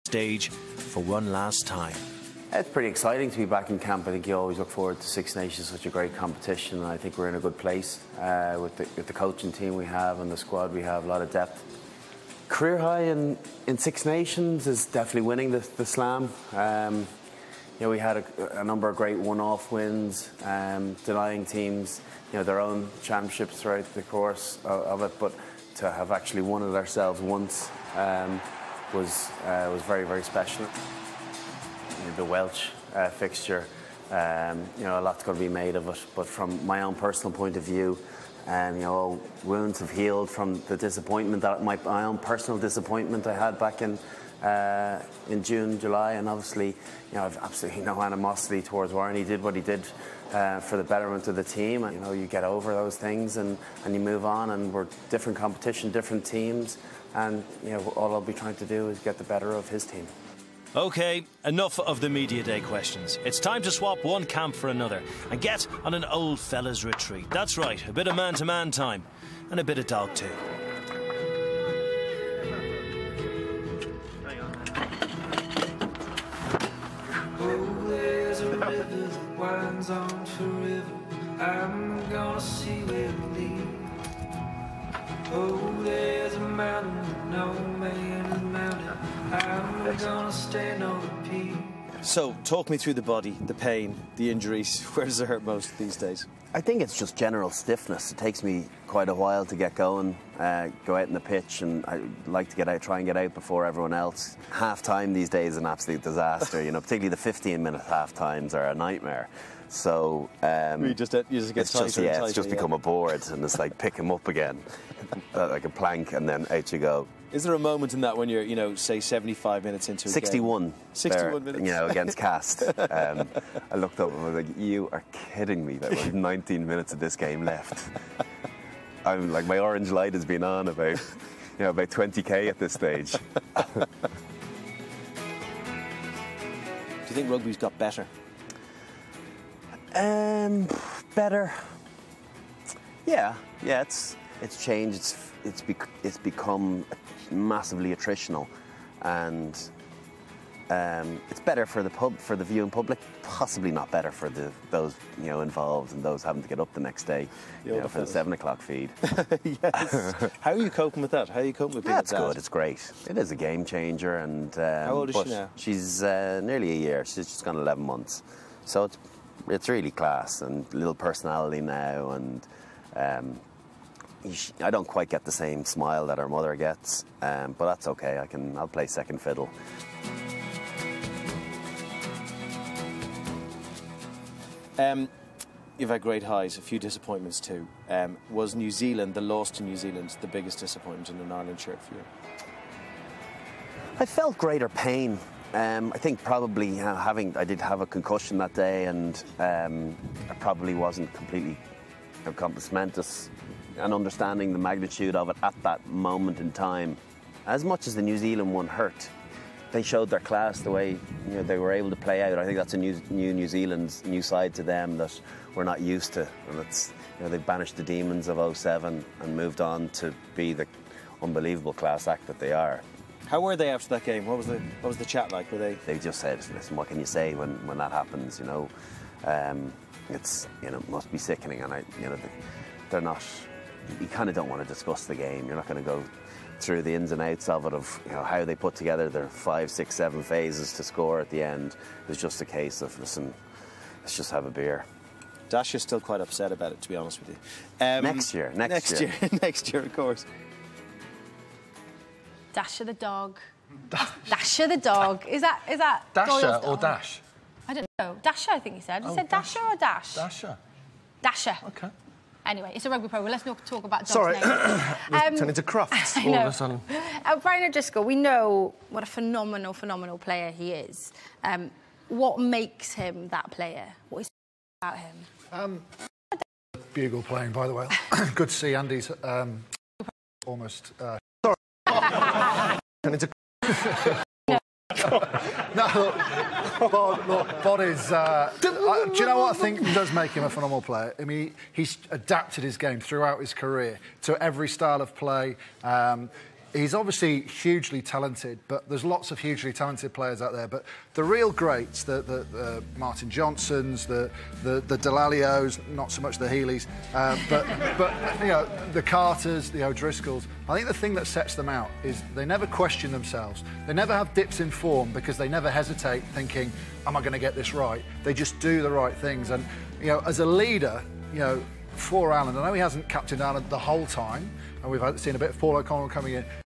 stage for one last time. It's pretty exciting to be back in camp. I think you always look forward to Six Nations, such a great competition, and I think we're in a good place with the coaching team we have and the squad we have, a lot of depth. Career high in Six Nations is definitely winning the Slam. You know, we had a number of great one-off wins, denying teams, you know, their own championships throughout the course of it, but to have actually won it ourselves once was very, very special. You know, the Welsh fixture, you know, a lot's got to be made of it, but from my own personal point of view, you know, all wounds have healed from the disappointment, that my own personal disappointment I had back in June, July, and obviously, you know, I've absolutely no animosity towards Warren. He did what he did for the betterment of the team. You know, you get over those things and you move on, and we're different competition, different teams, and, you know, all I'll be trying to do is get the better of his team. OK, enough of the media day questions. It's time to swap one camp for another and get on an old fella's retreat. That's right, a bit of man-to-man time and a bit of dog too. Oh, there's a river that winds on forever. I'm gonna see where it leads. Oh, there's a mountain that no man has mounted. I'm gonna stand on the peak. So, talk me through the body, the pain, the injuries. Where does it hurt most these days? I think it's just general stiffness. It takes me quite a while to get going, go out in the pitch, and I like to get out, try and get out before everyone else. Half-time these days is an absolute disaster, you know, particularly the 15-minute half-times are a nightmare. So you just get tighter and it's just become a board, and it's like pick him up again, like a plank, and then out you go. Is there a moment in that when you're, you know, say 75 minutes into a 61 game? 61 minutes. You know, against Cast. I looked up and was like, you are kidding me, that was 19 minutes of this game left. I'm like, my orange light has been on about, you know, about 20k at this stage. Do you think rugby's got better? Better. Yeah, it's changed. It's become massively attritional, and it's better for the viewing public. Possibly not better for those, you know, involved and those having to get up the next day, you know, for the 7 o'clock feed. Yes. How are you coping with that? How are you coping with being That's good. It's great. It is a game changer. And how old is she now? She's nearly a year. She's just gone 11 months. So it's really class, and little personality now, and I don't quite get the same smile that her mother gets, but that's okay. I'll play second fiddle. You've had great highs, a few disappointments too. Was New Zealand, the loss to New Zealand, the biggest disappointment in an Ireland shirt for you? I felt greater pain. I think probably, you know, I did have a concussion that day, and I probably wasn't completely compassmentous and understanding the magnitude of it at that moment in time. As much as the New Zealand one hurt, they showed their class the way, you know, they were able to play out. I think that's a New Zealand's new side to them that we're not used to, and it's, you know, they've banished the demons of 07 and moved on to be the unbelievable class act that they are. How were they after that game? What was the chat like? Were they? They just said, "Listen, what can you say when that happens? You know, it's, you know, it must be sickening." And you know, they're not. You kind of don't want to discuss the game. You're not going to go through the ins and outs of it, of, you know, how they put together their 5, 6, 7 phases to score at the end. It was just a case of, listen, let's just have a beer. Dasha's still quite upset about it, to be honest with you. Next year, next year, of course. Dasha the dog. Dasha the dog. Is that Dasha or Dash? I don't know. Dasha, I think he said. He said Dasha or Dash? Dasha. Dasha. Okay. Anyway, it's a rugby program. Let's not talk about dogs. Sorry. names. Turn into Crufts all of a sudden. Brian O'Driscoll, we know what a phenomenal player he is. What makes him that player? What is about him? Bugle playing, by the way. Good to see Andy's almost... Sorry. Turn into... No, Bod is... do you know what I think does make him a phenomenal player? I mean, he's adapted his game throughout his career to every style of play. He's obviously hugely talented, but there's lots of hugely talented players out there. But the real greats, the Martin Johnsons, the Delalios, not so much the Healeys, but you know, the Carters, the O'Driscolls. I think the thing that sets them out is they never question themselves. They never have dips in form because they never hesitate thinking, am I going to get this right? They just do the right things. And you know, as a leader, you know, for Alan, I know he hasn't captained Alan the whole time, and we've seen a bit of Paul O'Connell coming in.